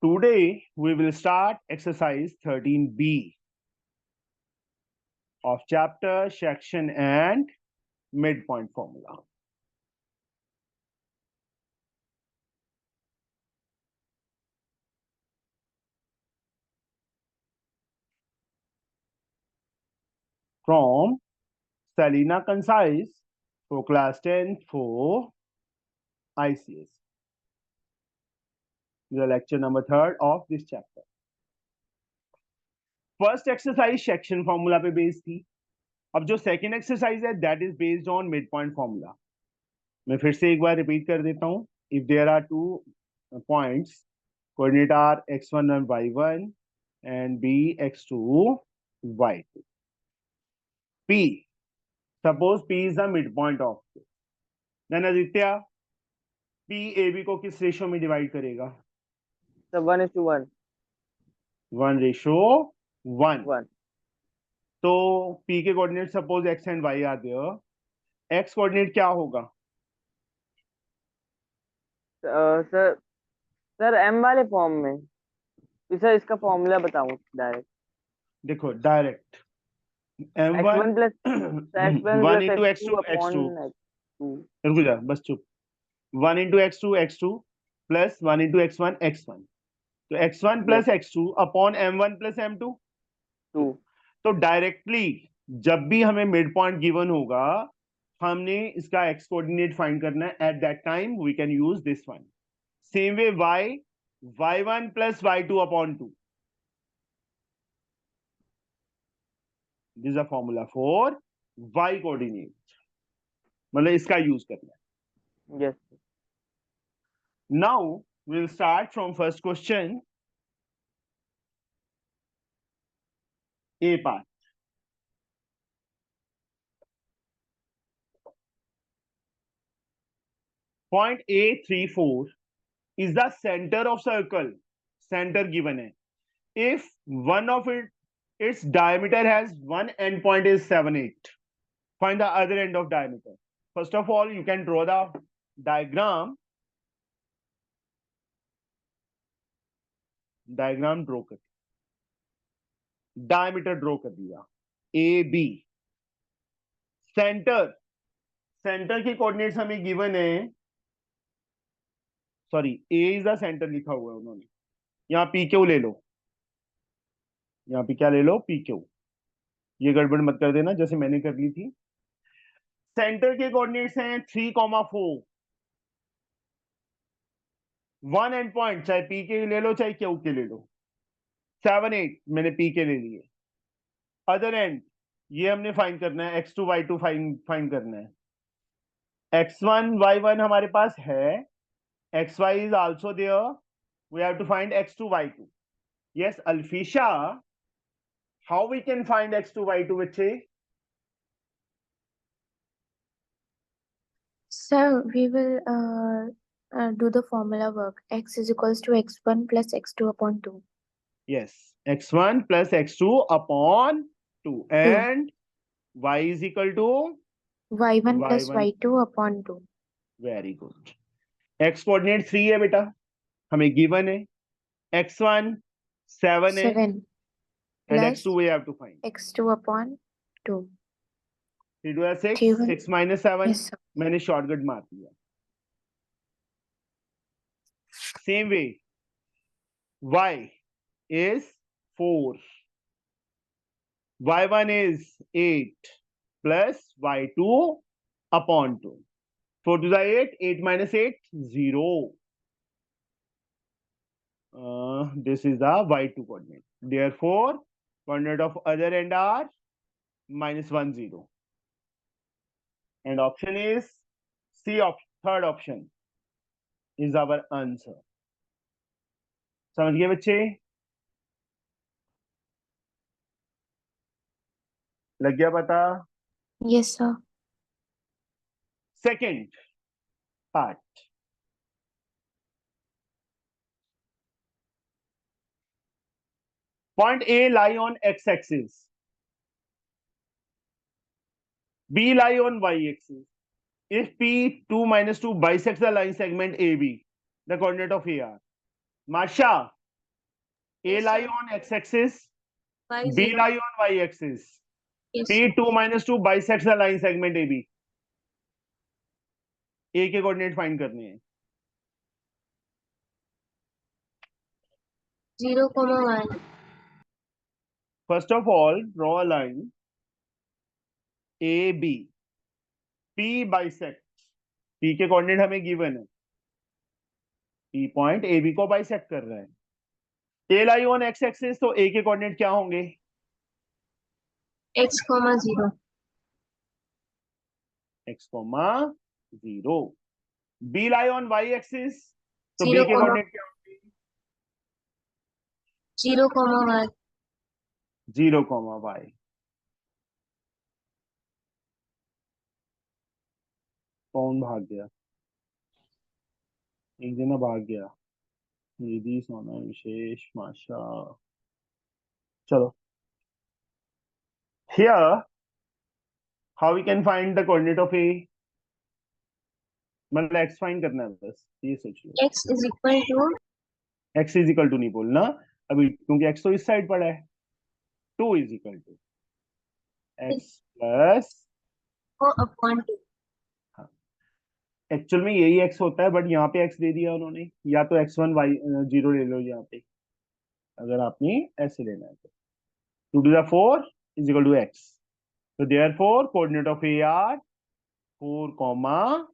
Today we will start exercise 13B of chapter, section and midpoint formula. From Selina Concise for class 10 for ICS. The lecture number 3 of this chapter. First exercise section formula पे based थी. अब जो second exercise है that is based on mid point formula. मैं फिर से एक बार रिपीट कर देता हूं. If there are two points, coordinate are x1 and y1 and b x2 y2. p, suppose p is the midpoint of this. then Aditya, p ab को किस रेशियो में डिवाइड करेगा? So 1:1. 1:1. तो p के coordinate suppose x and y are there. x coordinate क्या होगा? Sir m वाले form में. सर इसका फॉर्मूला बताऊं डायरेक्ट. देखो direct x1 plus x1 1 plus into x2 upon x2. रुक जा, बस चुप. 1 into x2 plus 1 into x1 x1. तो x1 plus x2 upon m1 plus m2. 2. तो डायरेक्टली जब भी हमें मिड पॉइंट गिवन होगा, हमने इसका x कोऑर्डिनेट फाइंड करना है. At that time we can use this one. Same way y1 plus y2 upon 2. This is a formula for y coordinate. मतलब इसका यूज करना है. Yes. Now we'll start from first question. A part. Point A34 is the center of circle. Center given है. If one of its diameter has one endpoint is 7, 8. Find the other end of diameter. First of all, you can draw the diagram. Diagram draw कर. Diameter draw कर दिया. AB. Center. Center की coordinates हमें given है. Sorry, A is the centre लिखा हुआ है उन्होंने. यहाँ पी क्यू ले लो. यहाँ पे क्या ले लो? P Q. ये गड़बड़ मत कर देना जैसे मैंने कर ली थी. सेंटर के कोऑर्डिनेट्स हैं 3,4. वन एंड पॉइंट चाहे पी के ले लो चाहे क्यू के ले लो. 7, 8 मैंने पी के ले लिए. अदर एंड ये हमने फाइंड करना है. x2 y2 फाइंड करना है. x1 y1 हमारे पास है. xy is also there. We have to find x2 y2. Yes, Alfisha, how we can find x2 y2 बच्चे? Sir, we will do the formula work. X is equals to x1 plus x2 upon 2. Yes, x1 plus x2 upon 2 and y is equal to y1 plus y1. y2 upon 2. Very good. x coordinate 3 है बेटा, हमें given है. x1 7 है 7 and plus x2 we have to find. x2 upon 2. 3 2 6. 3 6 minus 7. Yes, sir. मैंने shortcut मार दिया. Same way, y is 4. y1 is 8 plus y2 upon 2. 4 to the 8. 8 minus 8, 0. This is the y2 coordinate. Therefore, coordinate of other end are -1 0. And option is C. Third option is our answer. समझ गए बच्चे? लग गया पता? Yes, sir. Second part. Point A lie on x-axis. B lie on y-axis. If P 2 minus 2 bisects the line segment AB, the coordinate of AR. Masha, A Yes, lie sir. on x axis, Y B 0. lie on y axis. Yes, P sir. 2 minus 2 bisects the line segment AB. A के coordinate find करने हैं. 0, 1. First of all, draw a line AB. P bisects. P के coordinate हमें given है. P point AB को bisect कर रहा है. A lie on x axis, तो A के कोऑर्डिनेट क्या होंगे? X, 0. x, 0. B lie on y axis, तो 0, B के कोऑर्डिनेट क्या होंगे? 0, 1. 0, y. कौन भाग गया? एक जना भाग गया. निधि, सोना, विशेष, माशा. चलो. Here, how we can find the coordinate of A? मतलब x फाइंड करना है बस, ये सोच लो. X is equal to x is equal to नहीं बोलना अभी, क्योंकि x तो इस साइड पड़ा है. 2 is equal to x plus. 4/2. Actual में यही x होता है, बट यहाँ पे x दे दिया उन्होंने. या तो x1 y 0 ले लो यहाँ पे, अगर आपने ऐसे लेना है तो. 2 to the 4 is equal to x. So therefore coordinate of A are 4,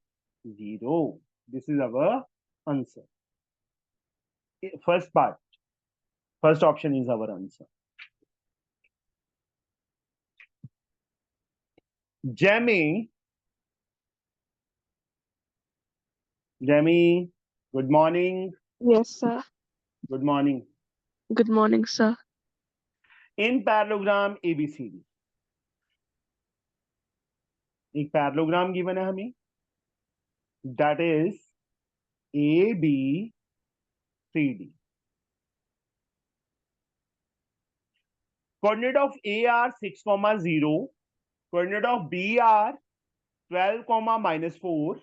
0. This is our answer. First part, first option is our answer. Jamie, good morning. Yes, sir. Good morning. Good morning, sir. In parallelogram ABCD, एक parallelogram given है हमें, that is ABCD. Coordinate of A are 6, 0. Coordinate of B are 12, -4.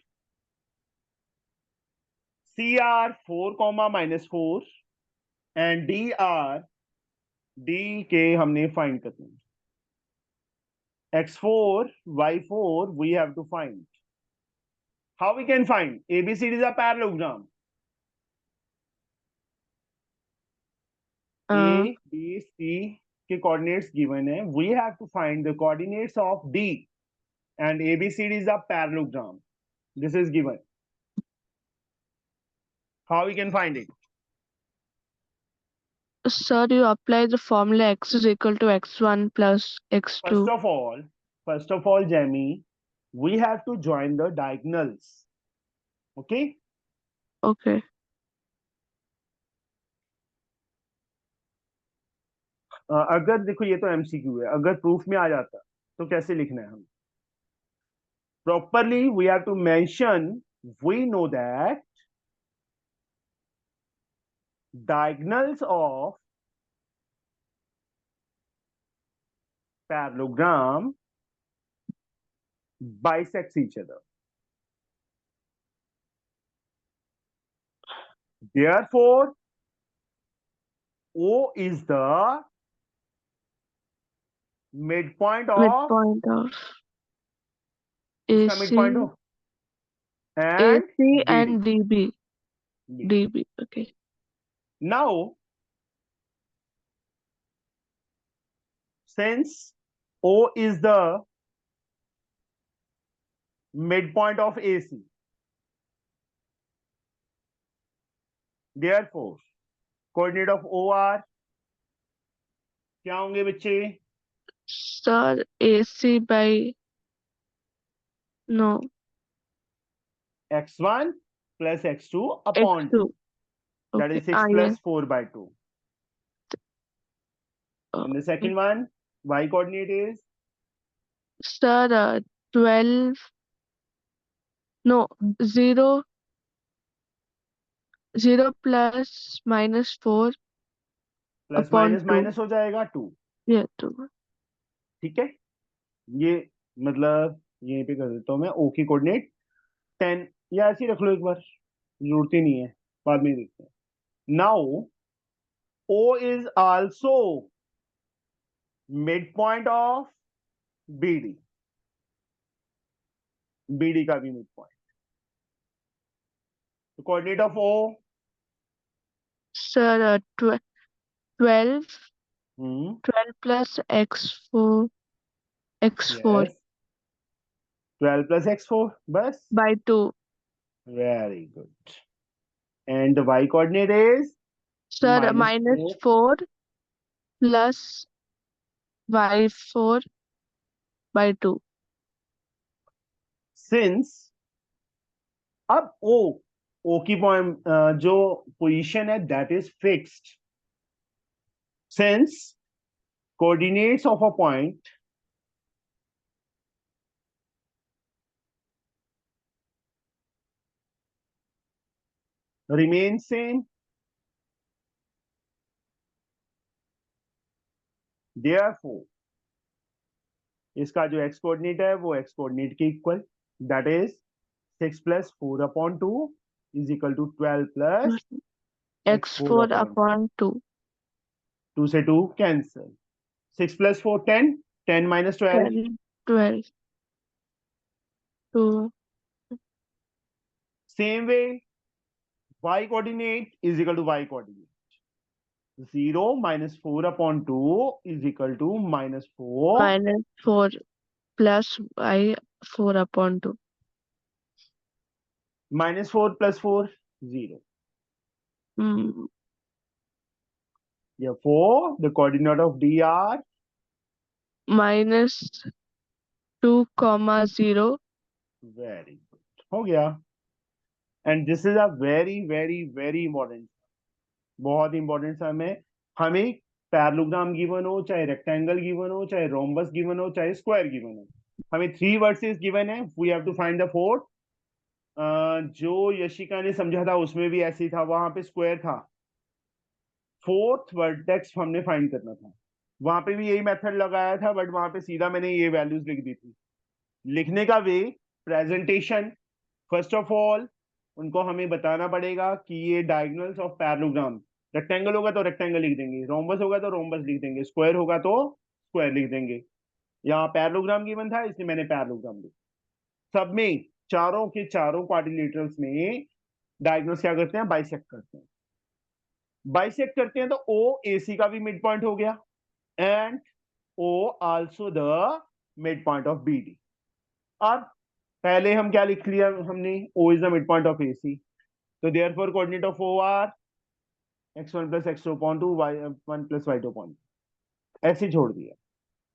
C are 4, -4. And D are, D के हमने find करना है. X4, Y4 we have to find. How we can find? ABCD is a parallelogram. A, B, C के coordinates given है. We have to find the coordinates of D. And ABCD is a parallelogram. This is given. How we can find it? Sir, you apply the formula x is equal to x1 plus x2. First of all, Jamie, we have to join the diagonals. Okay? Okay. अगर देखो ये तो MCQ है, अगर proof में आ जाता तो कैसे लिखना है हम? Properly, we have to mention, we know that diagonals of parallelogram bisects each other. Therefore, O is the midpoint of Midpoint of इसका AC, midpoint हो and AC and DB. DB. DB. Okay. Now, since O is the midpoint of AC, therefore coordinate of OR क्या होंगे बच्चे? Sir, AC by no x1 plus x2 upon 2. x2. That Okay. is 6 plus 4 by 2. And the second one, y coordinate is? Sir, 12. No, 0. 0 plus -4 plus upon minus 2. Minus हो जाएगा 2. Yeah, 2. ठीक है, ये मतलब यहीं पे कर देता हूं मैं. ओ की कोऑर्डिनेट 10 या ऐसे ही रख लो एक बार, जरूरत ही नहीं है, बाद में देखते हैं. Now O is also midpoint of BD. BD का भी midpoint. The coordinate of O. Sir, 12 Hmm. 12 plus x4 Yes. 12 plus x4. Bas. by 2. Very good. And the y coordinate is Sir, minus 4 plus y4 by 2. Since अब O की जो position है that is fixed. Since coordinates of a point remain same, therefore इसका जो x coordinate है वो x coordinate के equal, that is 6 plus 4 upon 2 is equal to 12 plus x4 upon 2. 2 से 2 cancel. 6 plus 4 10, 10 minus 12 12. 2. same way y coordinate is equal to y coordinate. 0 minus 4 upon 2 is equal to minus 4 minus 4 plus y4 upon 2. minus 4 plus 4 0. Therefore the coordinate of D are minus 2 comma 0. very good. हो गया. And this is a very very very important, बहुत important सम है. हमें parallelogram given हो, चाहे rectangle given हो, चाहे rhombus given हो, चाहे स्क्वायर गिवन हो, हमें 3 वर्सेस गिवन है. We have to find the fourth. जो यशिका ने समझा था उसमें भी ऐसे ही था, वहां पे स्क्वायर था. फोर्थ वर्टेक्स हमने फाइंड करना था. वहां पे भी यही मेथड लगाया था, बट वहां पे सीधा मैंने ये वैल्यूज लिख दी थी. लिखने का वे, प्रेजेंटेशन, फर्स्ट ऑफ ऑल उनको हमें बताना पड़ेगा कि ये डायगोनल्स ऑफ पैरेललोग्राम. रेक्टेंगल होगा तो रेक्टेंगल लिख देंगे, रोम्बस होगा तो रोम्बस लिख देंगे, स्क्वायर होगा तो स्क्वायर लिख देंगे. यहाँ पैरेललोग्राम गिवन था इसलिए मैंने पैरेललोग्राम लिखा. सब में चारों के चारों क्वाड्रिलेटरल्स में डायगोनल्स क्या करते हैं, बाइसेक्ट करते हैं. बाइसेक्ट करते हैं तो ओ ए सी का भी मिड पॉइंट हो गया, and O also the mid point of B D. अब पहले हम क्या लिख लिया हमने, O is the mid point of AC. तो therefore coordinate of O are x1 plus x2 upon 2 y1 plus y2 upon 2. ऐसे छोड़ दिया.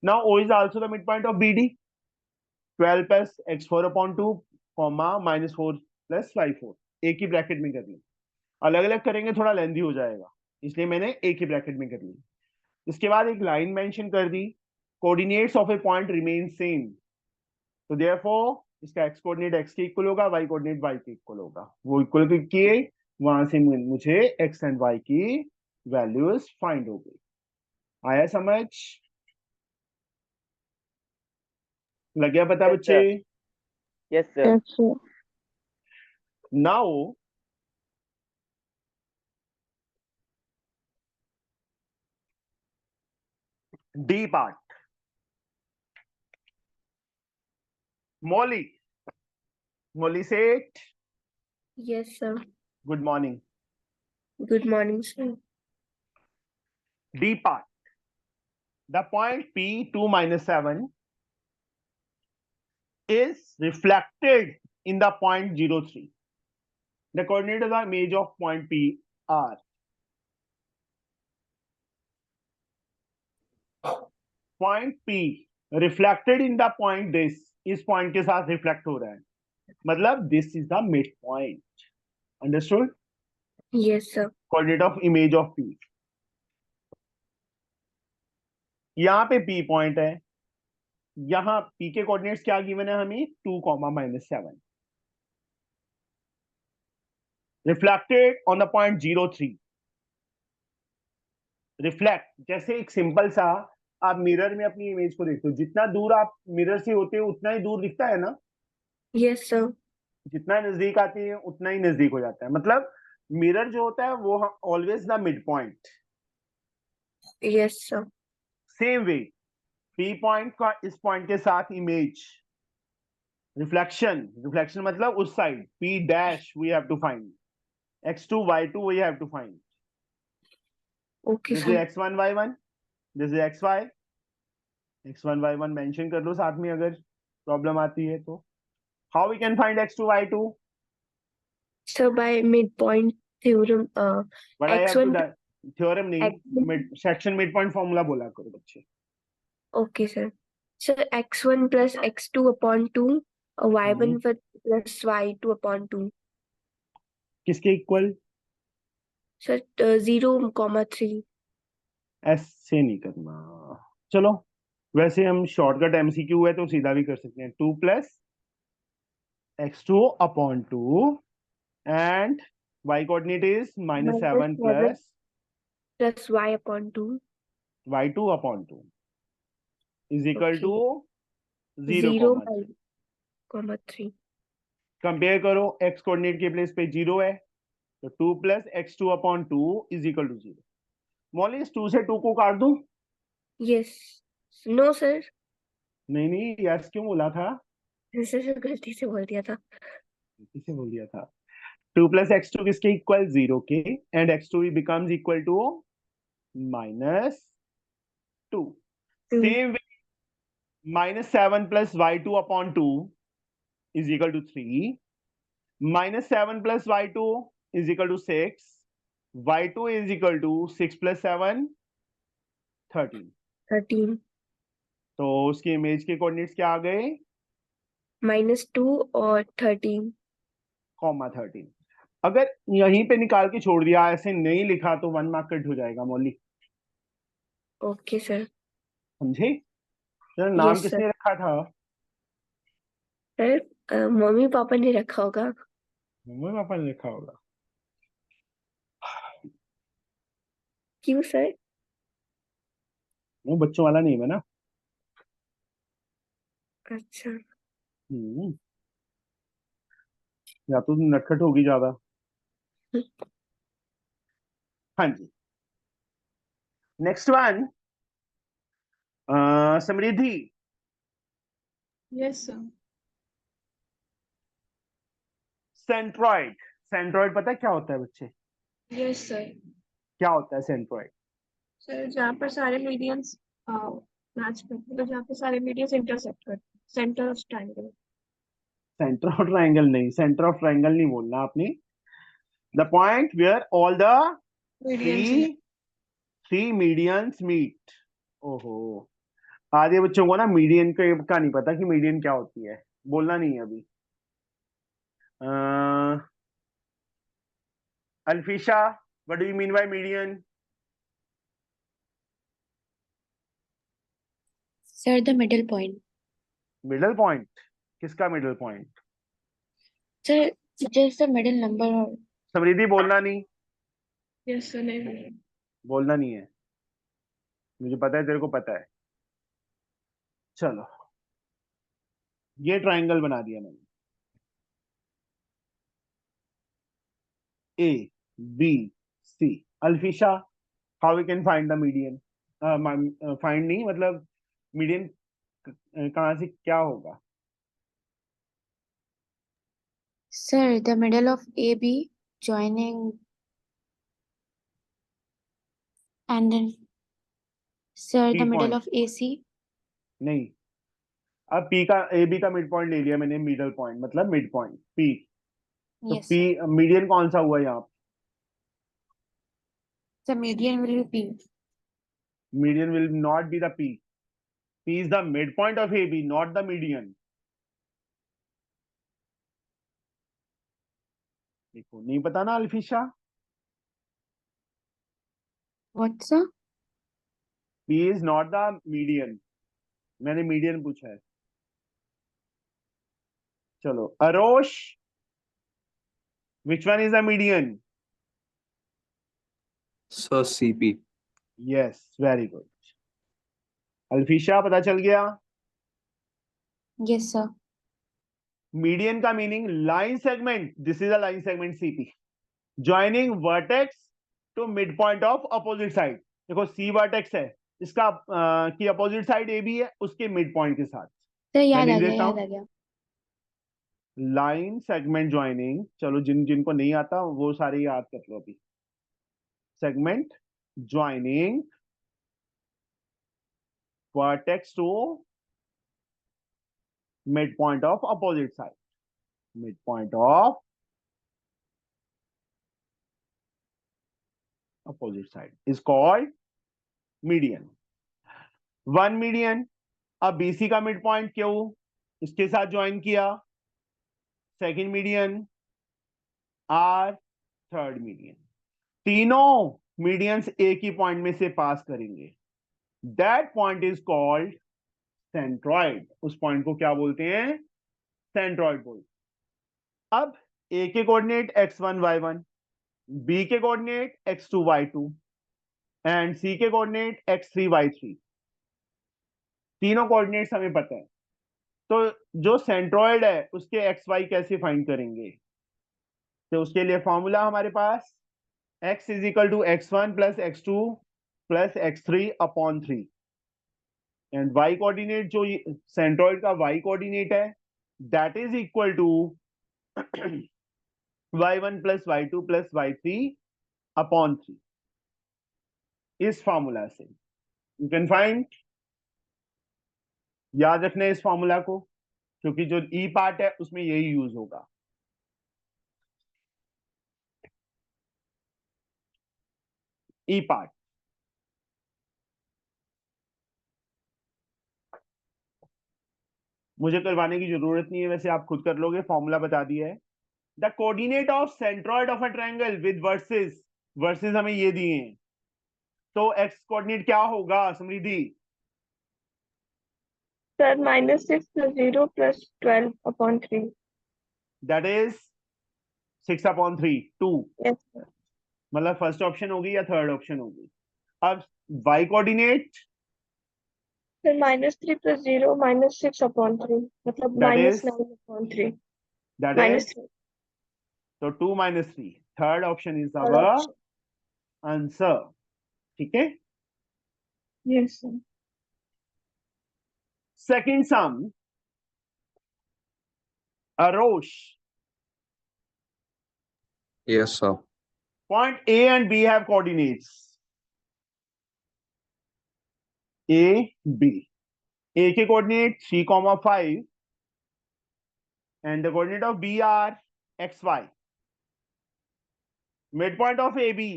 Now O is also the mid point of BD. 12 plus x4 upon 2 comma minus 4 plus y4. एक ही bracket में कर ली. अलग अलग करेंगे थोड़ा लेंथी हो जाएगा, इसलिए मैंने एक ही ब्रैकेट में कर ली. इसके बाद एक लाइन मेंशन कर दी, coordinates of a point remain same. तो देयरफॉर इसका x कोऑर्डिनेट x के इक्वल होगा, y कोऑर्डिनेट y के इक्वल होगा. वो इक्वल किए, वहां से मुझे x एंड y की वैल्यूज फाइंड हो गई. आया समझ? लग गया पता Yes, बच्चे? Yes, sir. Yes, sir. Now D part. Molly said Yes, sir. good morning. Good morning, sir. D part. The point P 2 minus 7 is reflected in the point 03. The coordinate of the image of point P are point P reflected in the point this, इस point के साथ reflect हो रहा है, मतलब this is the midpoint. Understood? Yes, sir. Coordinate of image of P. यहाँ पे P point है, यहाँ P के coordinates क्या given है हमें, 2, -7. Reflected on the point 03. Reflect, जैसे एक सिंपल सा आप मिरर में अपनी इमेज को देखते हो, जितना दूर आप मिरर से होते हो उतना ही दूर दिखता है ना. Yes, sir. जितना नजदीक आती है उतना ही नजदीक हो जाता है. मतलब मिरर जो होता है वो always the mid point. Yes, sir. Same way P point का इस पॉइंट के साथ इमेज रिफ्लेक्शन मतलब उस side P dash we have to find x2 y2 we have to find. Okay, This is sir. x1 y1, this is xy. x1 y1 mention कर लो साथ में अगर प्रॉब्लम आती है तो. How we can find x2 y2? So by midpoint theorem, But I have to x1 theorem नहीं x1 section midpoint formula बोला करो बच्चे. okay, sir. So x1 plus x2 upon 2, y1 plus y2 upon 2. किसके equal? So 0,3. ऐसे नहीं करना. चलो वैसे हम शॉर्टकट एमसीक्यू है तो सीधा भी कर सकते हैं. 2 plus x2 upon 2 and y coordinate is -7 plus plus y upon 2. y2 upon 2 is equal Okay. to 0, 0,3. Compare करो x कोऑर्डिनेट के प्लेस पे 0 है तो 2 plus x2 upon 2 is equal to 0. मौली इस 2 से 2 को काट दूं? Yes. No, sir. नहीं यस क्यों बोला था? सर गलती से बोल दिया था. किसे बोल दिया था? 2 plus x2 किसके इक्वल? 0 के and x2 becomes equal to -2. Same way -7 plus y2 upon 2 is equal to 3. -7 plus y2 is equal to 6. y2 is equal to 6 plus 7 13. 13. तो उसकी इमेज के कोऑर्डिनेट्स क्या आ गए? -2 और 13. कॉमा 13. अगर यहीं पे निकाल के छोड़ दिया ऐसे नहीं लिखा तो 1 मार्क कट हो जाएगा मौली. Okay sir. समझे? तेरा नाम Yes, किसने sir. रखा था? सर मम्मी पापा ने रखा होगा. मम्मी पापा ने रखा होगा. क्यों सर? वो बच्चों वाला नेम है ना. अच्छा. या तो नटखट होगी ज्यादा. हाँ जी. नेक्स्ट वन समृद्धि. Yes, sir. सेंट्रॉइड पता है क्या होता है बच्चे? Yes, sir. क्या होता है सेंट्रॉइड? सर जहाँ पर सारे मीडियंस मैच करते हैं तो जहाँ पे सारे मीडियंस इंटरसेक्ट करते हैं centre of triangle. Centre of triangle नहीं, सेंटर ऑफ ट्रायंगल नहीं बोलना आपने. The point where all the medians three medians meet. ओहो, आधे बच्चों को ना मीडियन का नहीं पता कि मीडियन क्या होती है. बोलना नहीं है अभी. Alfisha, what do you mean by median? Sir, the middle point. Middle point? किसका middle point? Sir, just the middle number. Or Samriddhi बोलना नहीं. Yes sir. नहीं बोलना नहीं है. मुझे पता है तेरे को पता है. चलो ये ट्रायंगल बना दिया मैंने. A, B, C. Alfisha, how we can find the median? Find नहीं मतलब मीडियन कहाँ से क्या होगा? Sir, the middle of AB joining and then sir, P the middle point. of AC. नहीं, अब P का AB का मिड पॉइंट ले लिया मैंने. मिडल पॉइंट मतलब मिड पॉइंट P. तो Yes, P sir. मीडियन कौन सा हुआ यहाँ? The median will be P. Median will not be the P. P is the midpoint of AB, not the median. देखो नहीं पता ना अल्फिशा. What, sir? P is not the median. मैंने median पूछा है. चलो अरोश, which one is the median? So CP. Yes, very good. अल्फिशा पता चल गया. Yes, sir. मीडियन का meaning line segment. This is a line segment CP joining vertex to midpoint of opposite side. देखो सी vertex है, इसका की अपोजिट साइड ए बी है, उसके मिड पॉइंट के साथ। सर मैं याद लिख आ गया, देता याद हूँ आ गया। लाइन सेगमेंट ज्वाइनिंग, चलो जिनको नहीं आता वो सारे याद कर लो अभी। Segment joining vertex to mid point of opposite side, mid point of opposite side is called median. One median, अब बीसी का मिड पॉइंट क्यू इसके साथ ज्वाइन किया, second median R, third median, तीनों मीडियंस एक ही पॉइंट में से पास करेंगे, that point is called centroid. उस पॉइंट को क्या बोलते हैं? सेंट्रॉइड बोलते हैं। अब ए के कोऑर्डिनेट x1 y1, बी के कोऑर्डिनेट x2 y2 एंड सी के कोऑर्डिनेट x3 y3, तीनों कोऑर्डिनेट्स हमें पता है। तो जो सेंट्रॉइड है उसके एक्स वाई कैसे फाइंड करेंगे? तो उसके लिए फॉर्मूला हमारे पास x is equal to x1 plus x2 plus x3 upon 3 and y coordinate जो सेंट्रॉइड का y कोऑर्डिनेट है that is equal to y1 plus y2 plus y3 upon 3। इस फॉर्मूला से यू कैन फाइंड, याद रखना है इस फॉर्मूला को, क्योंकि जो ई पार्ट है उसमें यही यूज होगा। ई पार्ट मुझे करवाने की जरूरत नहीं है, वैसे आप खुद कर लोगे, फॉर्मूला बता दिया है। The coordinate of centroid of a triangle with vertices, vertices हमें ये दिए हैं, तो एक्स कोऑर्डिनेट क्या होगा Samriddhi? Sir -6 + 0 + 12/3। That is 6/3, 2, yes sir. मतलब फर्स्ट ऑप्शन होगी या थर्ड ऑप्शन होगी। अब वाई कोऑर्डिनेट सर -3 + 0 -6/3, मतलब दैट इज -9/3 दैट इज -3। तो 2 - 3, third option is third our option. Answer. ठीक है, yes sir. Second sum, Arosh, Yes, sir. point A and B have coordinates A, B. A के coordinate 3, 5 and the coordinate of B are x, y. Midpoint of AB,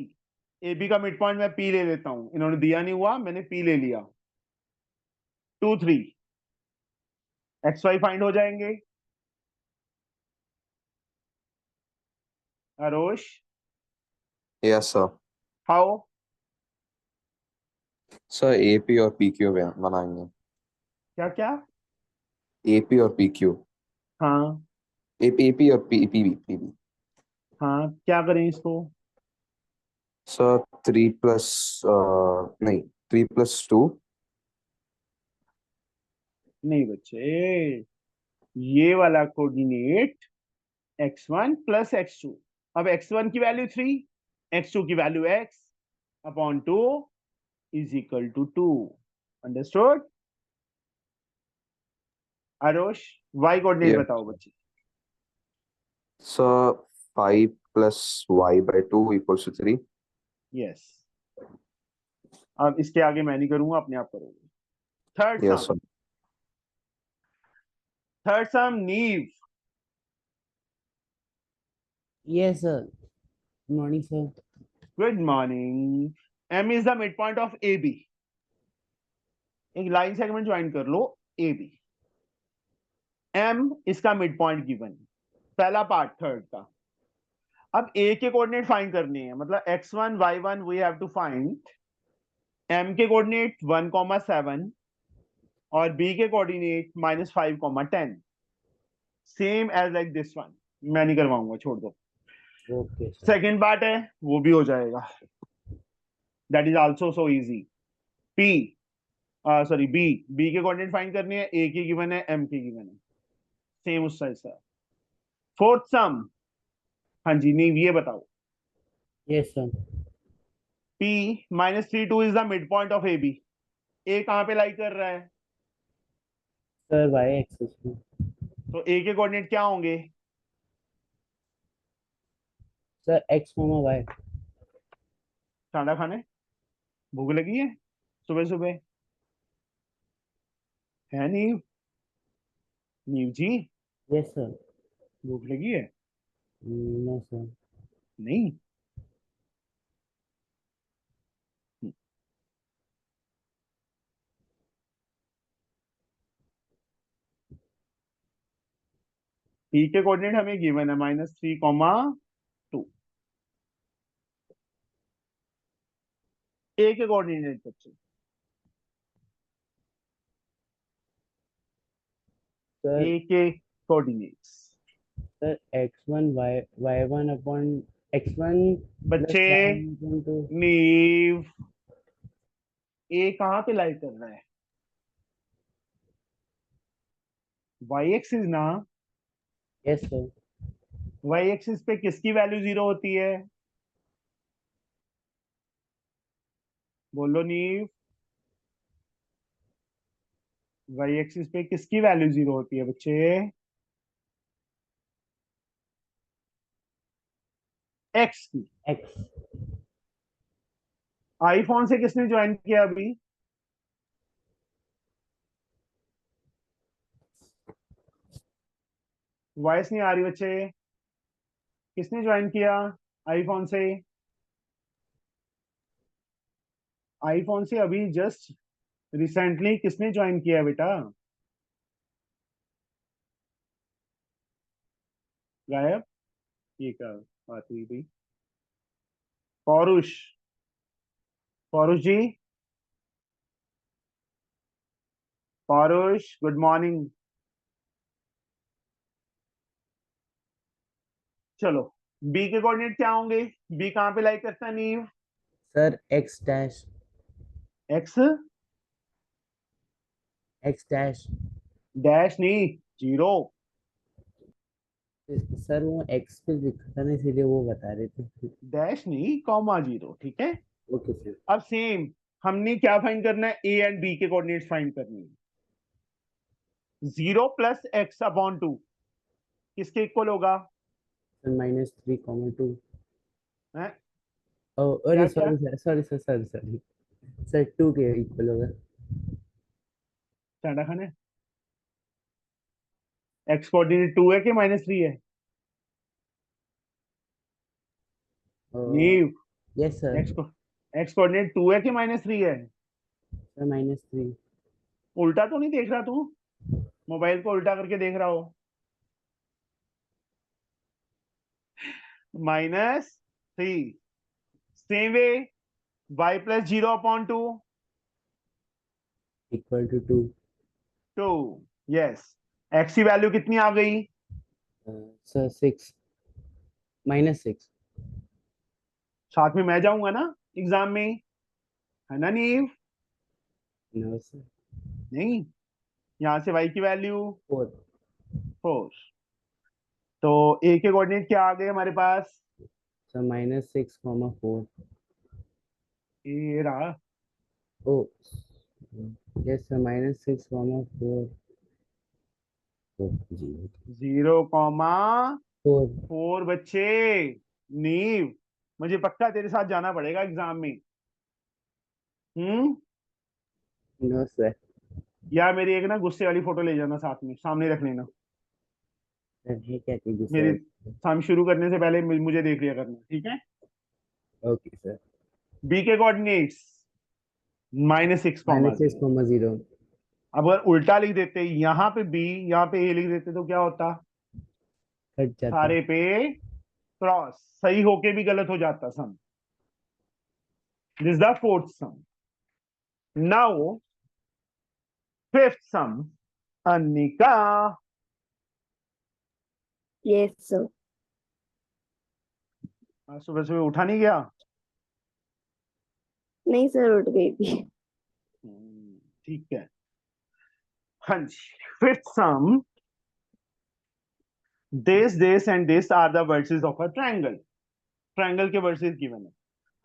AB का midpoint मैं P ले लेता हूं, इन्होंने दिया नहीं हुआ, मैंने P ले लिया, 2, 3, x, y फाइंड हो जाएंगे। अरोश, Yes, sir. How? Sir, AP और PQ बनाएंगे। क्या क्या? AP और PQ। हाँ AP और PB। हाँ, क्या करें इसको? Sir, 3 plus नहीं 3 plus 2। नहीं बच्चे, ये वाला कोऑर्डिनेट x1 प्लस x2, अब x1 की वैल्यू 3, x2 की value x upon 2 is equal to 2। Understood? Aarosh, y coordinate Yeah. बताओ बच्चे। Sir, 5 plus y by 2 equals to 3। Yes, अब इसके आगे मैं नहीं करूंगा, अपने आप करोगे। थर्ड Yes, सम, sir. Third sum, Neev. Yes, sir. Good morning, sir. Good morning. m is the mid point of A B, एक लाइन सेगमेंट ज्वाइन कर लो ए बी, m इसका मिड पॉइंट गिवन, पहला पार्ट थर्ड का। अब a के coordinate find करने हैं, मतलब x1 y1 we have to find m के कोऑर्डिनेट 1, 7 और b के coordinate -5, 10, same as like this one. मैं नहीं करवाऊंगा, छोड़ दो। Okay, sir. सेकेंड पार्ट है वो भी हो जाएगा, that is also so easy. p sorry b के कोऑर्डिनेट फाइंड करने हैं, a की गिवन है, m की गिवन है, सेम उस साइज से। फोर्थ सम, हाँ जी नीव, ये बताओ Yes, sir. P -3 2 is the midpoint of AB. A कहाँ पे लाई कर रहा है? सर y एक्सिस में। तो A के कोऑर्डिनेट क्या होंगे? Sir x, y। खाना खाने भूख लगी है सुबह सुबह? है नीव? नीव जी यस सर। भूख लगी है? No sir. नहीं। P के कोऑर्डिनेट हमें गिवन है -3, 2। A के कोऑर्डिनेट बच्चे सर A के coordinates sir x1 y1 upon x1 plus बच्चे y1 टू। नीव A कहाँ पे लाई कर रहा है? Y एक्सिस ना? Yes sir. Y एक्सिस पे किसकी वैल्यू 0 होती है? बोलो नीव। Y एक्सिस पे किसकी वैल्यू 0 होती है बच्चे? X की। x। आईफोन से किसने ज्वाइन किया अभी? वॉइस नहीं आ रही बच्चे। किसने ज्वाइन किया आईफोन से? आईफोन से अभी जस्ट रिसेंटली किसने ज्वाइन किया है बेटा? गायब? ये क्या बात हुई भाई? पौरुष, पौरुष जी, पौरुष गुड मॉर्निंग। चलो बी के कोऑर्डिनेट क्या होंगे? बी कहाँ पे लाई करता है नीव? Sir x dash. X x dash. Dash नहीं, 0। सर वो x पे लिखा था ना, इसीलिए वो बता रहे थे। डैश नहीं, कॉमा 0, ठीक है। Okay sir. अब सेम हमने क्या फाइंड करना है? ए एंड बी के कोऑर्डिनेट्स फाइंड करनी है। 0 + x/2 किसके इक्वल होगा? सर -3, 2। है अरे क्या क्या? सॉरी सर, सॉरी सर 2 के इक्वल होगा। चांडा खाने x कोऑर्डिनेट 2 है कि -3 है? नीव यस सर। x कोऑर्डिनेट 2 है कि -3 है? सर -3। उल्टा तो नहीं देख रहा तू? मोबाइल को उल्टा करके देख रहा हो? -3 same way y + 0/2 equal to 2। 2 yes. x की वैल्यू कितनी आ गई? सर 6 -6। साथ में मैं जाऊंगा ना एग्जाम में, है ना नीव? No sir. नहीं, यहां से y की वैल्यू 4। 4। तो a के कोऑर्डिनेट क्या आ गए हमारे पास? सर -6, 4। ये रहा। ओ यस सर, -6, 4। 4। 0,4 बच्चे। नीव मुझे पक्का तेरे साथ जाना पड़ेगा एग्जाम में। No sir. या मेरी एक ना गुस्से वाली फोटो ले जाना, साथ में सामने रख लेना। सर है क्या चीज मेरे सर? काम शुरू करने से पहले मुझे देख लिया करना, ठीक है? Okay sir. बी के कोऑर्डिनेट्स -6, -6, 0। 0। अब अगर उल्टा लिख देते, यहाँ पे बी यहाँ पे ए लिख देते तो क्या होता? कट जाता। सारे पे क्रॉस, सही होके भी गलत हो जाता sum. This the fourth sum. Now fifth sum. Anika Yes, sir. आज सुबह सुबह उठा नहीं गया? नहीं सर, उठ गई थी। ठीक है। हाँ जी, fifth sum. this and this are the vertices of a triangle. Triangle के वर्सेस गिवन है।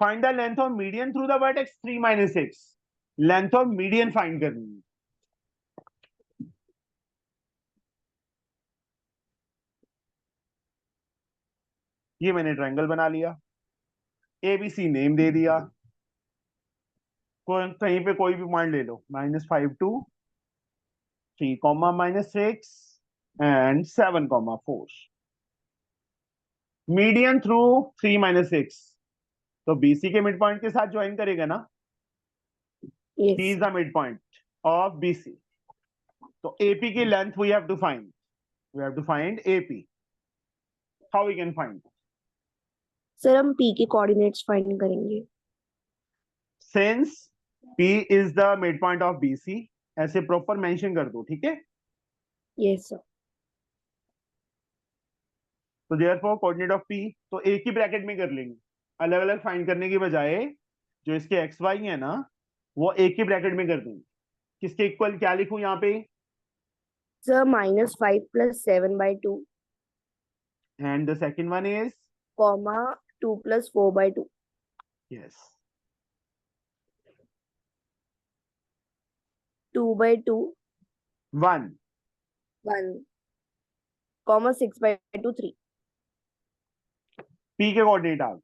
Find the length of median through the vertex 3 minus 6. Length of median find करनी है. ये मैंने ट्रायंगल बना लिया, ABC नेम दे दिया, कहीं पे कोई भी पॉइंट ले लो, -5 to 3, -6 and 7, 4. Median through 3 minus 6, तो BC के मिड पॉइंट के साथ ज्वाइन करेगा ना. He Yes. is the midpoint of BC. तो AP की length we have to find. We have to find AP. How we can find? Sir हम P के कोऑर्डिनेट्स फाइंड करेंगे. Since P is the midpoint of BC, ऐसे proper mention कर दो, ठीक है. Yes sir. तो therefore कोऑर्डिनेट ऑफ P तो एक ही ब्रैकेट में कर लेंगे, अलग अलग फाइंड करने की बजाय जो इसके XY है ना वो एक ही ब्रैकेट में कर देंगे. किसके इक्वल क्या लिखूं यहाँ पे? Sir -5 plus 7 by 2, And the second one is, comma 2 plus 4 by 2. yes, 2 by 2, 1. 1, comma 6 by 2, 3. P के कोऑर्डिनेट आ गए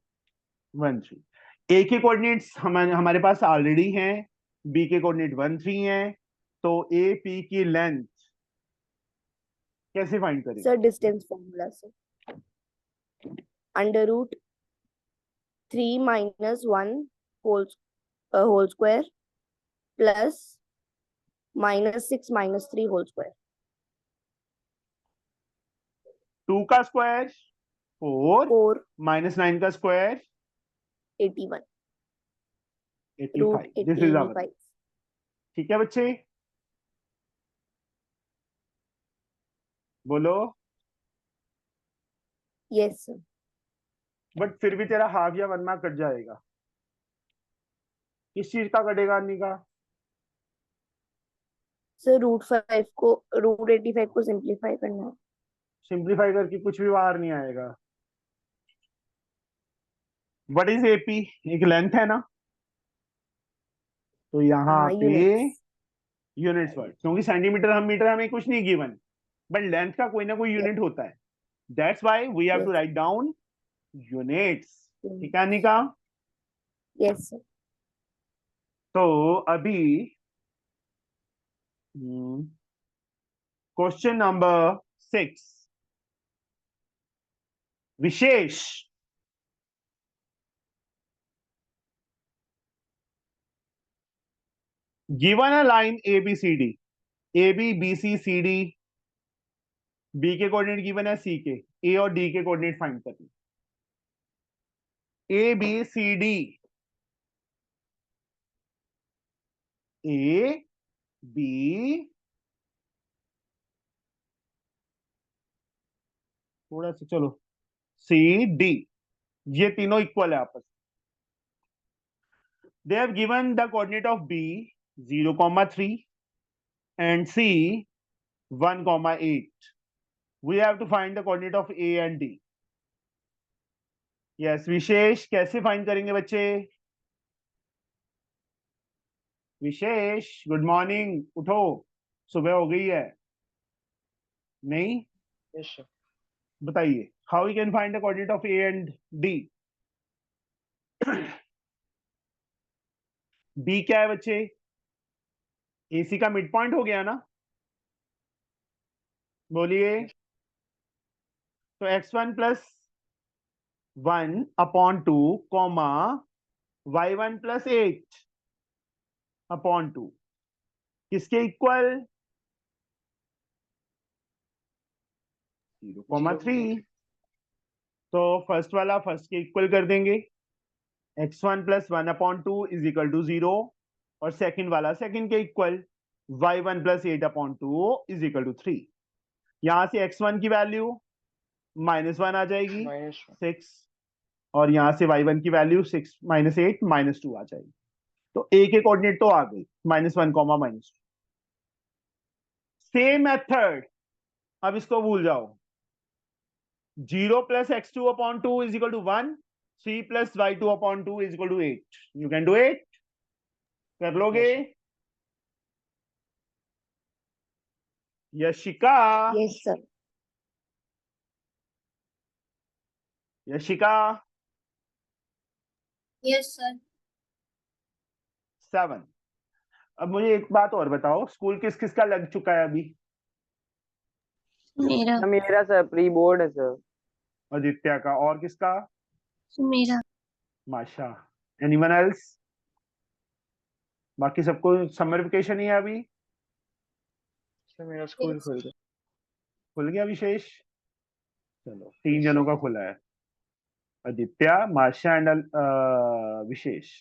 1 3. A के कोऑर्डिनेट्स हमारे पास ऑलरेडी हैं, B के कोऑर्डिनेट 1 3 हैं, तो AP की लेंथ कैसे फाइंड करेंगे? Sir distance formula sir. Under root 3 minus 1 whole square plus -6 minus 3 whole square. 2 का स्क्वायर 4, 4, -9 का square 81. 85. Root this is our. 85. ठीक है बच्चे, बोलो. Yes sir. बट फिर भी तेरा हाफ या 1 मार्क कट जाएगा. किस चीज का कटेगा अन्नी का? सर रूट 85 को सिंप्लीफाई करना है. सिंप्लीफाई करके कुछ भी बाहर नहीं आएगा. What is AP? एक लेंथ है ना, तो यहाँ हाँ, पे units. यूनिट्स वर्ड, क्योंकि सेंटीमीटर हम मीटर हमें कुछ नहीं गिवन, बट लेंथ का कोई ना कोई यूनिट होता है. That's why we have to Yes. Write down units. ठीक है अनिका? Yes sir. तो अभी question number 6. Vishesh, given a line ABCD, AB BC CD, B के कोऑर्डिनेट गिवन है, C के, A और D के कोऑर्डिनेट फाइंड करने. ABCD, A B, थोड़ा सा चलो, CD, ये तीनों इक्वल है आपस. They have given the coordinate of B 0,3 and C 1,8. We have to find the coordinate of A and D. Yes, विशेष कैसे फाइंड करेंगे बच्चे? विशेष गुड मॉर्निंग, उठो, सुबह हो गई है. नहीं? बताइए, how we can find the coordinate of A and D? B क्या है बच्चे? AC का मिड पॉइंट हो गया ना, बोलिए. तो x1 plus 1 upon 2, comma y1 plus 8 upon 2 किसके इक्वल? 0,3. तो फर्स्ट वाला फर्स्ट के इक्वल कर देंगे, x1 plus 1 upon 2 is equal to 0, और सेकंड वाला सेकंड के equal, y1 plus 8 upon 2 is equal to 3. यहां से x1 की वैल्यू -1 आ जाएगी, 6, और यहां से y1 की वैल्यू 6 - 8 -2 आ जाएगी. तो A के कोऑर्डिनेट तो आ गई, -1, -2. सेम मेथड, अब इसको भूल जाओ. 0 plus x2 upon 2 is equal to 1, 3 plus y2 upon 2 is equal to 8. You can do it? कर लोगे? Yashika, Yes, sir. Yashika, Yes, sir. 7. अब मुझे एक बात और बताओ, स्कूल किस किस का लग चुका है अभी? मेरा मेरा सर प्री बोर्ड है सर। आदित्य का, और किसका? मेरा माशा। Anyone else? बाकी सबको समर वेकेशन ही है अभी? सर मेरा स्कूल खुल गया। खुल गया विशेष? चलो 3 जनों का खुला है, आदित्य, माशा एंड विशेष।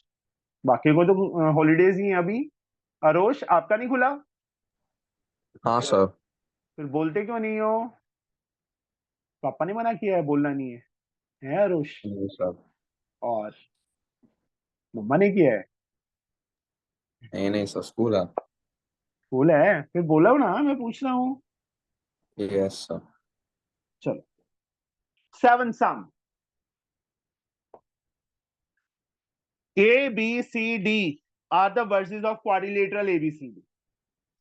बाकी को तो हॉलीडेज ही हैं अभी। अरोश, आपका नहीं खुला? हाँ सर। फिर बोलते क्यों नहीं हो? पापा ने मना किया है, बोलना नहीं है, है अरोश? जी सर। और मम्मा ने किया है? नहीं नहीं सर, स्कूल है। स्कूल है, फिर बोलो ना, मैं पूछ रहा हूँ। Yes sir. चलो 7 sum. A, B, C, D are the verses of quadrilateral ABCD.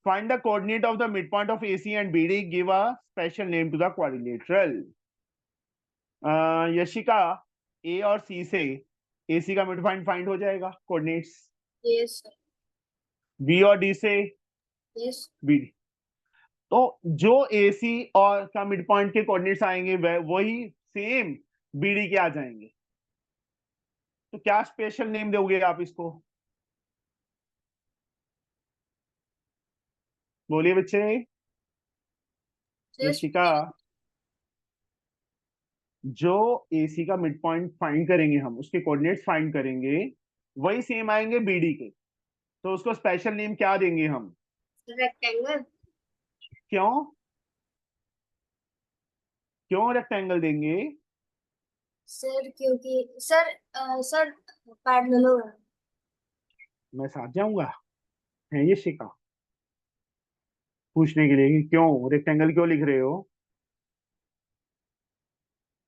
Find the coordinate of the midpoint of AC and BD. Give a special name to the quadrilateral. Yashika, A और C से AC का midpoint find हो जाएगा, coordinates. yes sir. B और D से Yes. BD। तो जो AC और का मिडपॉइंट के कोऑर्डिनेट्स आएंगे वही सेम BD के आ जाएंगे। तो क्या स्पेशल नेम दोगे आप इसको? बोलिए बच्चे। Just यशिका, जो AC का मिड पॉइंट फाइंड करेंगे हम, उसके कोऑर्डिनेट्स फाइंड करेंगे, वही सेम आएंगे BD के। तो उसको स्पेशल नेम क्या देंगे हम? rectangle. क्यों क्यों रेक्टेंगल देंगे? सर क्योंकि सर पैरेलल हो रहा है। मैं साथ जाऊंगा, है ये शिका पूछने के लिए कि क्यों रेक्टेंगल क्यों लिख रहे हो?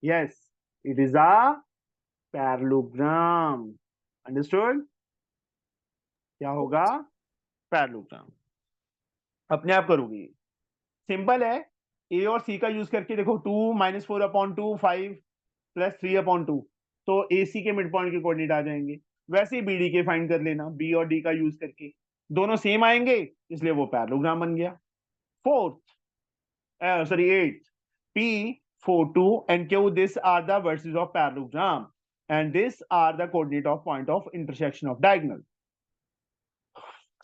Yes, it is a parallelogram. Understood? क्या होगा? पैरेललोग्राम। अपने आप करोगे, सिंपल है। ए और सी का यूज करके देखो, 2 - 4/2 5 + 3/2, तो ए सी के मिड पॉइंट के कोऑर्डिनेट आ जाएंगे। वैसे ही BD के फाइंड कर लेना, बी और डी का यूज करके, दोनों सेम आएंगे, इसलिए वो पैरेललोग्राम बन गया। 8 P, 4, 2 and Q, these are the verses of parallelogram and these are the coordinate of point of intersection of diagonal.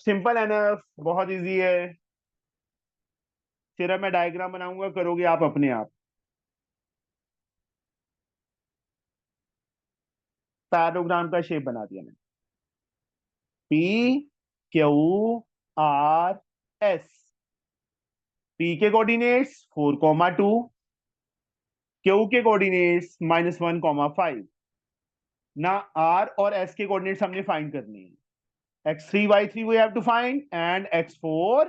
Simple enough, बहुत इजी है। सिर्फ मैं डायग्राम बनाऊंगा, करोगे आप अपने आप। पैरेललोग्राम का शेप बना दिया मैंने। PQRS, P के कोऑर्डिनेट्स 4,2, Q के कोऑर्डिनेट्स -1,5। ना R और S के कोऑर्डिनेट्स हमने फाइंड करने हैं। x3 y3 we have to find and x4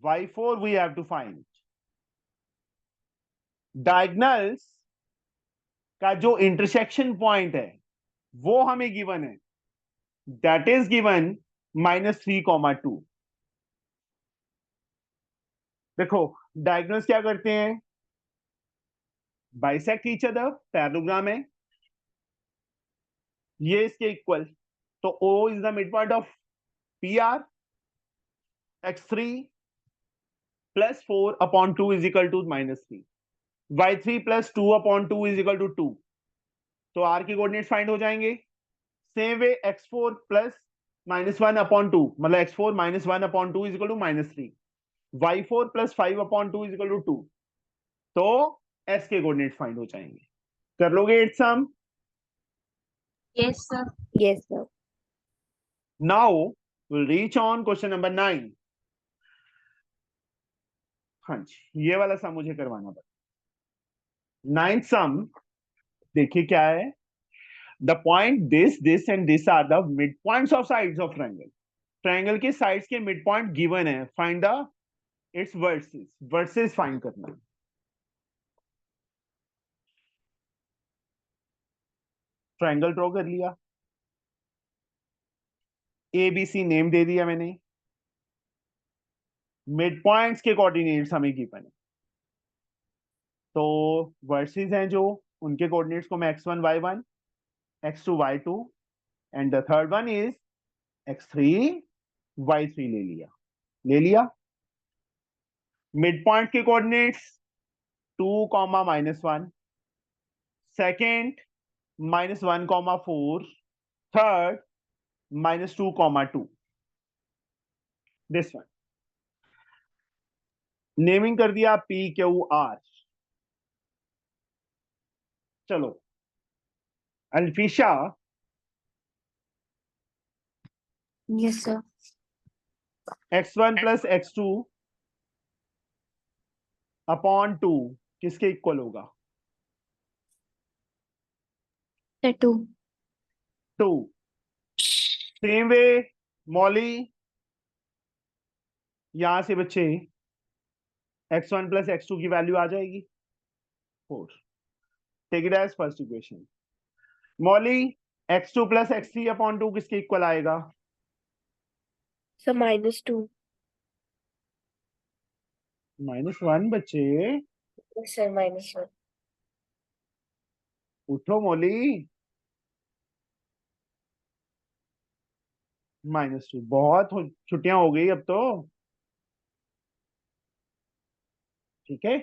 y4 we have to find. Diagonals का जो इंटरसेक्शन पॉइंट है वो हमें गिवन है, दैट इज गिवन -3,2। देखो डायगोनल्स क्या करते हैं? बाइसेक्ट ईच अदर, पैरेललोग्राम है, ये इसके इक्वल। तो O is the mid point of PR। x3 + 4/2 is equal to -3, y3 + 2/2 is equal to 2। तो R के कोऑर्डिनेट फाइंड हो जाएंगे। सेम वे x4 + -1/2, मतलब x4 - 1/2 is equal to -3, y4 + 5/2 is equal to 2। तो S के coordinate find हो जाएंगे। कर लोगे 8 सम? Yes sir. Yes, sir. Now we'll reach on question number 9. हाँ जी, ये वाला सम मुझे करवाना पड़ा। 9th सम देखिए क्या है। The point this and this are the midpoints of sides of triangle. Triangle के साइड्स के मिड पॉइंट गिवन है, find the it's versus. Versus find करना है। ट्रायंगल ड्रॉ कर लिया, ABC नेम दे दिया मैंने, मिड पॉइंट्स के कोऑर्डिनेट्स हमें गिवन है, तो वर्सेस हैं जो, उनके कोऑर्डिनेट्स को मैं x1 y1 x2 y2 and the third one is x3 y3 ले लिया। मिड पॉइंट के coordinates 2, -1, second -1, 4, third -2, 2, this one naming कर दिया PQR। चलो अल्फिशा, Yes, sir. x1 + x2 upon 2 किसके इक्वल होगा? 2. 2। सेम वे मौली, यहां से बच्चे x1 + x2 की वैल्यू आ जाएगी 4। Take it as first equation. Mauli, x2 + x3 upon 2 किसके इक्वल आएगा? So -2. -1 बच्चे, Yes, sir. -1. उठो मौली। -2 बहुत छुट्टियां हो गई अब तो, ठीक है।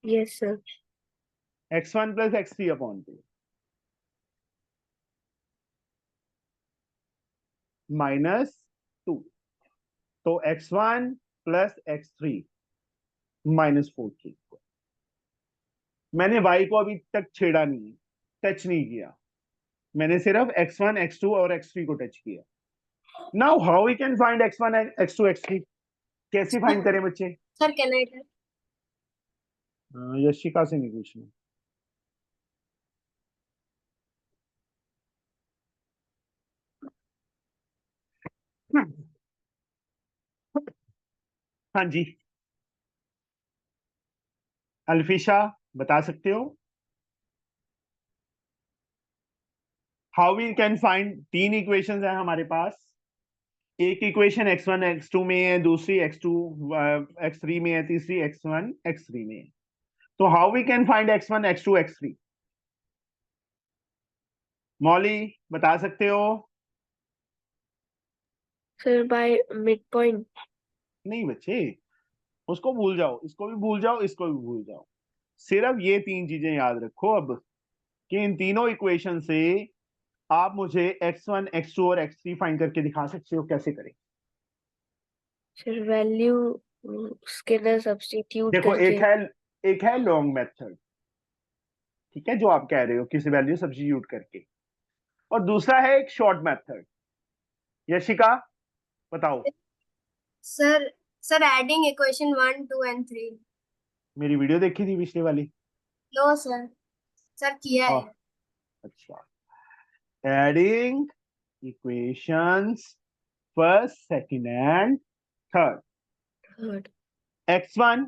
Yes, sir. x1 + x3 upon 2 -2, तो x1 + x3 -4 के इक्वल। मैंने y को अभी तक छेड़ा नहीं है, टच नहीं किया, मैंने सिर्फ x1 x2 और x3 को टच किया। Now how we can find x1 x2 x3? कैसे फाइंड करें बच्चे? सर कैन आई यशिका से नहीं पूछना। हाँ जी अल्फिशा, बता सकते हो how we can find? 3 equations है हमारे पास, एक इक्वेशन x1 x2 में है, दूसरी x2 x3 में है, तीसरी x1 x3 में है। तो how we can find x1 x2 x3? Mauli बता सकते हो? Sir, by midpoint. नहीं बच्चे, उसको भूल जाओ, इसको भी भूल जाओ, इसको भी भूल जाओ, सिर्फ ये 3 चीजें याद रखो अब, कि इन तीनों इक्वेशन से आप मुझे x1 x2 और x3 फाइंड करके दिखा सकते हो। कैसे करें? Sir, value स्केलर सब्स्टिट्यूट देखो करके। एक है लॉन्ग मेथड, ठीक है, जो आप कह रहे हो किसी वैल्यू सब्स्टिट्यूट करके, और दूसरा है एक शॉर्ट मेथड। यशिका बताओ। Sir sir adding equation 1 2 and 3। मेरी वीडियो देखी थी पिछले वाली? नो सर, सर किया है। अच्छा, adding equations first, second and third. Third. x1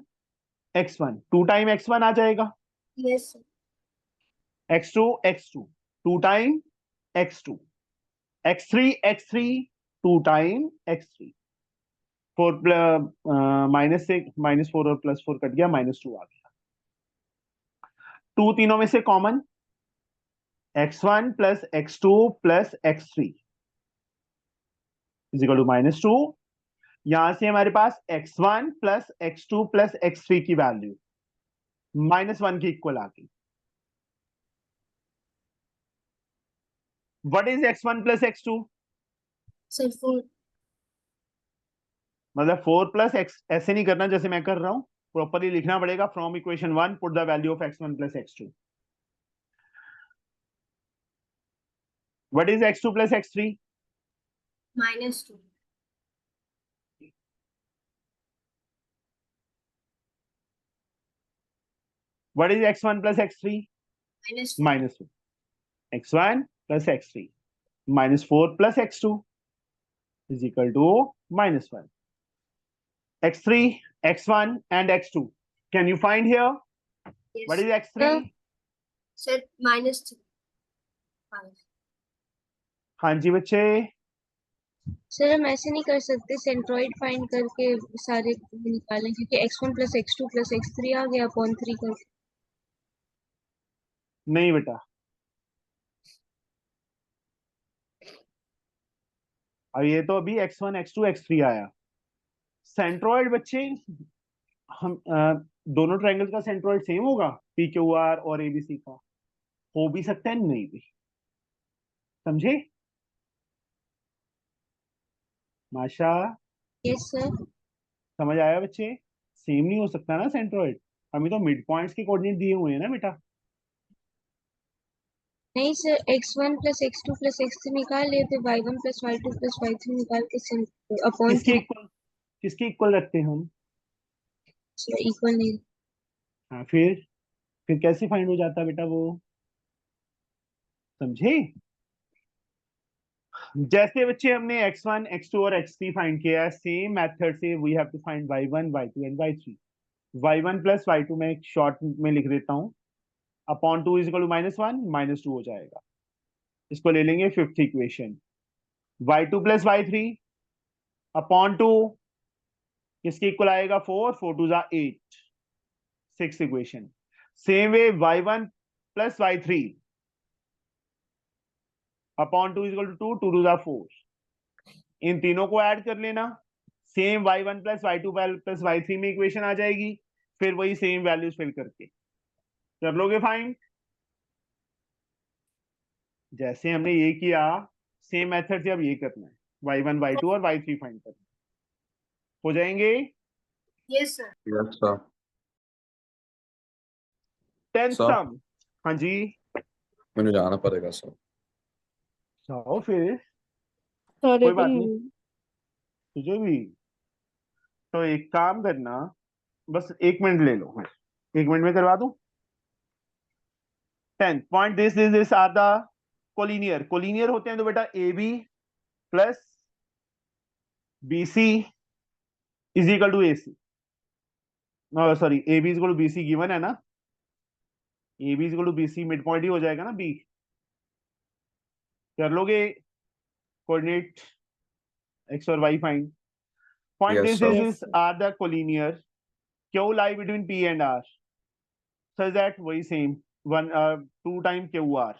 2 time x1 आ जाएगा, yes sir. x2 2 time x2, x3 2 time x3। 4 minus से -4 और +4 कट गया, -2 आ गया। 2 तीनों में से common, x1 + x2 + x3 is equal to -2। यहां से हमारे पास x1 + x2 + x3 की वैल्यू -1 की इक्वल आ गई। What is x1 + x2? Sir 4। मतलब 4 + x, ऐसे नहीं करना जैसे मैं कर रहा हूं, प्रॉपरली लिखना पड़ेगा। From equation 1 put the value of x1 + x2। What is x2 + x3? -2। What is x1 + x3? -2। x1 + x3 -4 + x2 is equal to -1. x3, x1 and x2. Can you find here? What is x3? Sir -3 हाँ जी बच्चे, sir हम ऐसे नहीं कर सकते centroid find करके सारे निकालें, क्योंकि x1 plus x2 plus x3 आ गया अपॉन 3 करके। नहीं बेटा, अब ये तो अभी x1 x2 x3 आया। सेंट्रोइड बच्चे, हम दोनों ट्रायंगल का सेंट्रोइड सेम होगा, पी क्यू आर और एबीसी का? हो भी सकता है, नहीं भी। समझे माशा? Yes sir. समझ आया बच्चे? सेम नहीं हो सकता ना सेंट्रोइड, हमें तो मिड पॉइंट्स के कोऑर्डिनेट दिए हुए हैं ना बेटा। नहीं sir, x1 plus x2 plus x3 निकाल लिए, फिर y1 plus y2 plus y3 निकाल के अपॉन किसके इक्वल, किसके इक्वल रखते हैं हम? इक्वल नहीं। हाँ, फिर कैसे फाइंड हो जाता है बेटा वो? समझे? जैसे बच्चे हमने x1 x2 और x3 फाइंड किया है, सेम मेथड से we have to find y1 y2 and y3। y1 plus y2 में शॉर्ट में लिख देता हूं, अपॉन 2 इज इक्वल टू -1, -2 हो जाएगा। इसको ले लेंगे fifth equation. y2 plus y3 upon 2 किसके इक्वल आएगा? 4, 4 2 8, six equation. Same way y1 plus y3 upon 2 equal to 2, 2 2 4। इन तीनों को ऐड कर लेना, same y1 plus y2 plus y3 में इक्वेशन आ जाएगी, फिर वही सेम वैल्यूज फिल करके कर लोगे फाइंड। जैसे हमने ये किया, सेम मेथड से अब ये करना है, y1 y2 और y3 फाइंड करना है। हो जाएंगे? Yes sir. Yes, sir. Tenth Sir, सम। हाँ जी, मुझे जाना पड़ेगा सर। जाओ फिर, सर कोई बात नहीं, तुझे भी। तो एक काम करना, बस 1 मिनट ले लो, मैं 1 मिनट में करवा दूं। 10th point, this are the collinear. Collinear होते हैं तो बेटा A B plus B C is equal to A C, sorry A B is equal to B C given है ना, A B is equal to B C, mid point ही हो जाएगा ना बी। कर लोगे कोऑर्डिनेट एक्स और Y find. Point Yes, this sir. Is are the collinear, Q lie between P and are, such that वही same 2 time Q R,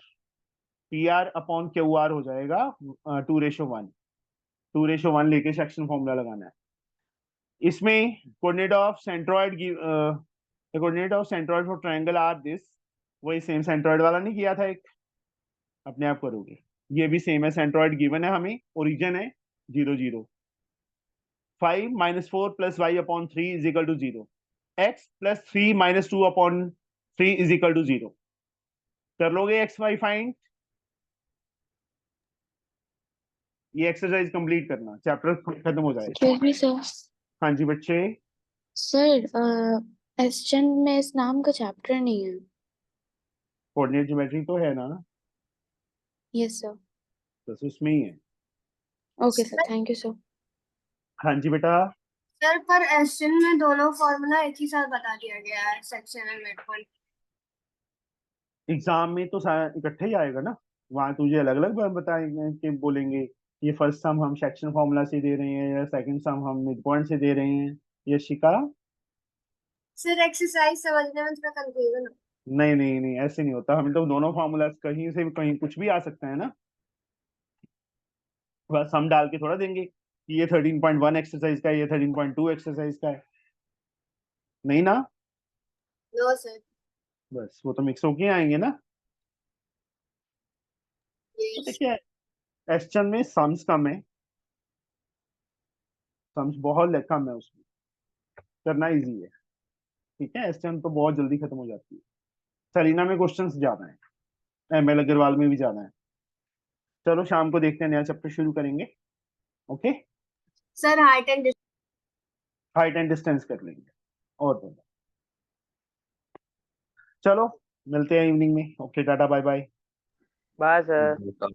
P R upon Q R हो जाएगा 2:1, 2:1 लेके सेक्शन फॉर्मूला लगाना है। इसमें coordinate of centroid, coordinate of centroid for triangle are this, वही same centroid वाला नहीं किया था एक, अपने आप करोगे। ये भी सेम है, सेंट्रोइड गिवन है हमें, ओरिजिन है 0 0, 5 - 4 plus y upon 3 is equal to 0, x plus 3 - 2 upon 3 is equal to 0। कर लोगे एक्स वाई फाइंड? ये एक्सरसाइज कंप्लीट करना, चैप्टर खत्म हो जाएगा। Excuse me sir. हाँ जी बच्चे, सर एसचन में इस नाम का चैप्टर नहीं है। कोऑर्डिनेट ज्योमेट्री तो है ना, यस सर। बस उसमें ही है। Okay sir, thank you sir. हाँ जी बेटा, सर पर एसएन में दोनों फॉर्मूला एक ही साथ बता दिया गया है, section and mid point. Exam में तो सारा इकट्ठा ही आएगा ना, वहां तुझे अलग अलग बताएंगे कि बोलेंगे ये फर्स्ट सम हम सेक्शन फॉर्मूला से दे रहे हैं या सेकंड सम हम मिड पॉइंट से दे रहे हैं। ये शिका, सर एक्सरसाइज समझने में थोड़ा कंफ्यूजन है। नहीं नहीं नहीं, ऐसे नहीं होता, हमें तो दोनों फार्मूला कहीं से भी कहीं कुछ भी आ सकता है ना, बस हम डाल के थोड़ा देंगे कि ये 13.1 एक्सरसाइज का है, ये 13.2 एक्सरसाइज का है, नहीं ना, नो सर। बस वो तो मिक्स होके आएंगे ना। तो यस। देखिए क्वेश्चन में सम्स कम है, सम्स बहुत कम है, उसमें करना इजी है, ठीक है। क्वेश्चन तो बहुत जल्दी खत्म हो जाती है, सलीना में क्वेश्चंस ज्यादा है, एमएल अग्रवाल में भी ज्यादा है। चलो शाम को देखते हैं, नया चैप्टर शुरू करेंगे। Okay, sir height and height and distance कर लेंगे और बोलो। चलो मिलते हैं इवनिंग में, okay tata bye bye. Bye sir.